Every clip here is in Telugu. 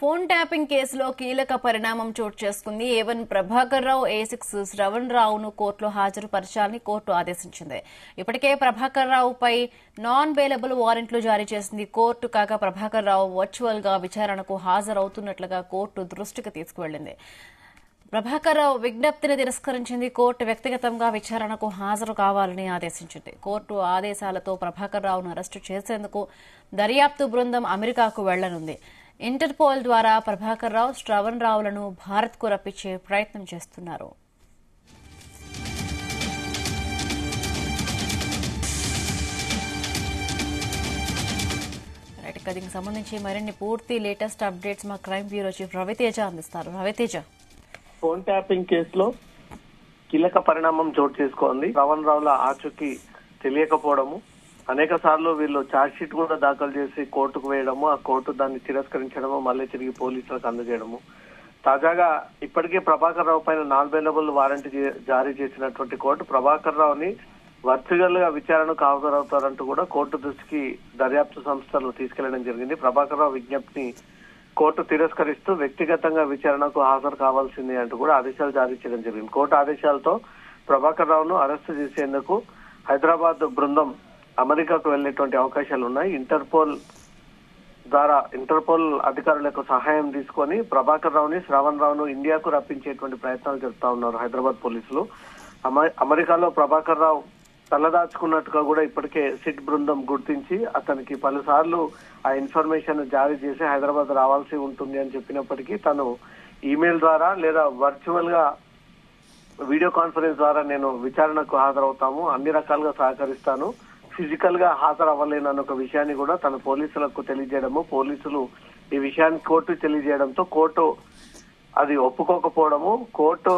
ఫోన్ ట్యాపింగ్ కేసులో కీలక పరిణామం చోటు చేసుకుంది. A1 ప్రభాకర్ రావు, A6 శ్రవణ్ రావును కోర్టులో హాజరుపరచాలని కోర్టు ఆదేశించింది. ఇప్పటికే ప్రభాకర్ రావుపై నాన్ బెయిలబుల్ వారెంట్లు జారీ చేసింది కోర్టు. కాగా ప్రభాకర్ రావు వర్చువల్ గా విచారణకు హాజరవుతున్నట్లుగా కోర్టు దృష్టికి తీసుకువెళ్లింది. ప్రభాకర్ రావు విజ్ఞప్తిని తిరస్కరించింది కోర్టు. వ్యక్తిగతంగా విచారణకు హాజరు కావాలని ఆదేశించింది. కోర్టు ఆదేశాలతో ప్రభాకర్ రావును అరెస్టు చేసేందుకు దర్యాప్తు బృందం అమెరికాకు వెళ్లనుంది. ఇంటర్పోల్ ద్వారా ప్రభాకర్ రావు, శ్రవణ్ రావులను భారత్కు రప్పించే ప్రయత్నం చేస్తున్నారు. దీనికి సంబంధించి మరిన్ని పూర్తి లేటెస్ట్ అప్డేట్స్ మా క్రైమ్ బ్యూరో చీఫ్ రవితేజ అందిస్తారు. రవితేజ, ఫోన్ ట్యాపింగ్ కేసులో కీలక పరిణామం చోటు చేసుకుంది. శ్రవణ్ రావుల ఆచూకీ తెలియకపోవడము, అనేక సార్లు వీళ్ళు ఛార్జ్ షీట్ కూడా దాఖలు చేసి కోర్టుకు వేయడము, ఆ కోర్టు దాన్ని తిరస్కరించడము, మళ్ళీ తిరిగి పోలీసులకు అందజేయడము. తాజాగా ఇప్పటికే ప్రభాకర్ రావు పైన నాన్ బెయిలబుల్ వారెంట్ జారీ చేసినటువంటి కోర్టు ప్రభాకర్ రావుని వర్చువల్ గా విచారణకు హాజరవుతారంటూ కూడా కోర్టు దృష్టికి దర్యాప్తు సంస్థలు తీసుకెళ్లడం జరిగింది. ప్రభాకర్ రావు విజ్ఞప్తిని కోర్టు తిరస్కరిస్తూ వ్యక్తిగతంగా విచారణకు హాజరు కావాల్సింది అంటూ కూడా ఆదేశాలు జారీ చేయడం జరిగింది. కోర్టు ఆదేశాలతో ప్రభాకర్ రావును అరెస్టు చేసేందుకు హైదరాబాద్ బృందం అమెరికాకు వెళ్లేటువంటి అవకాశాలు ఉన్నాయి. ఇంటర్పోల్ అధికారులకు సహాయం తీసుకొని ప్రభాకర్ రావుని, శ్రవణ్ రావును ఇండియాకు రప్పించేటువంటి ప్రయత్నాలు జరుపుతా ఉన్నారు హైదరాబాద్ పోలీసులు. అమెరికాలో ప్రభాకర్ రావు తలదాచుకున్నట్టుగా కూడా ఇప్పటికే సిట్ బృందం గుర్తించి అతనికి పలుసార్లు ఆ ఇన్ఫర్మేషన్ జారీ చేసి హైదరాబాద్ రావాల్సి ఉంటుంది అని చెప్పినప్పటికీ తను ఈమెయిల్ ద్వారా లేదా వర్చువల్ గా వీడియో కాన్ఫరెన్స్ ద్వారా నేను విచారణకు హాజరవుతాము, అన్ని రకాలుగా సహకరిస్తాను, ఫిజికల్ గా హాజరవ్వలేనన్న ఒక విషయాన్ని కూడా తన పోలీసులకు తెలియజేయడము, పోలీసులు ఈ విషయాన్ని కోర్టు తెలియజేయడంతో కోర్టు అది ఒప్పుకోకపోవడము, కోర్టు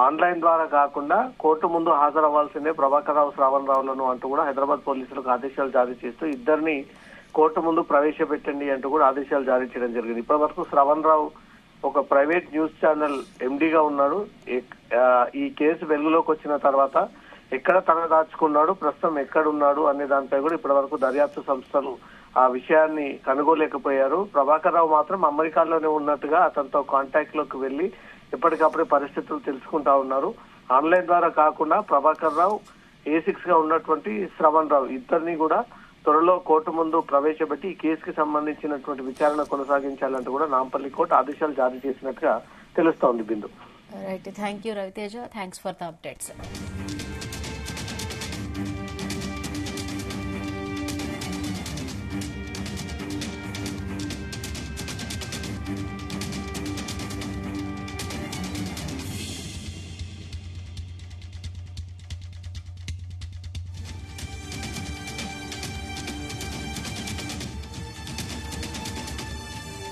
ఆన్లైన్ ద్వారా కాకుండా కోర్టు ముందు హాజరవ్వాల్సిందే ప్రభాకర్ రావు, శ్రవణ్ రావులను అంటూ కూడా హైదరాబాద్ పోలీసులకు ఆదేశాలు జారీ చేస్తూ ఇద్దరిని కోర్టు ముందు ప్రవేశపెట్టండి అంటూ కూడా ఆదేశాలు జారీ చేయడం జరిగింది. ఇప్పటి వరకు శ్రవణ్ రావు ఒక ప్రైవేట్ న్యూస్ ఛానల్ ఎండీగా ఉన్నాడు. ఈ కేసు వెలుగులోకి వచ్చిన తర్వాత ఎక్కడ తన దాచుకున్నాడు, ప్రస్తుతం ఎక్కడున్నాడు అనే దానిపై కూడా ఇప్పటి వరకు దర్యాప్తు సంస్థలు ఆ విషయాన్ని కనుగోలేకపోయారు. ప్రభాకర్ రావు మాత్రం అమెరికాలోనే ఉన్నట్టుగా అతనితో కాంటాక్ట్ లోకి వెళ్లి ఎప్పటికప్పుడే పరిస్థితులు తెలుసుకుంటా ఉన్నారు. ఆన్లైన్ ద్వారా కాకుండా ప్రభాకర్ రావు, A6 గా ఉన్నటువంటి శ్రవణ్ రావు ఇద్దరిని కూడా త్వరలో కోర్టు ముందు ప్రవేశపెట్టి ఈ కేసుకి సంబంధించినటువంటి విచారణ కొనసాగించాలంటూ కూడా నాంపల్లి కోర్టు ఆదేశాలు జారీ చేసినట్టుగా తెలుస్తోంది. Bindu, right, thank you Raviteja, thanks for the updates.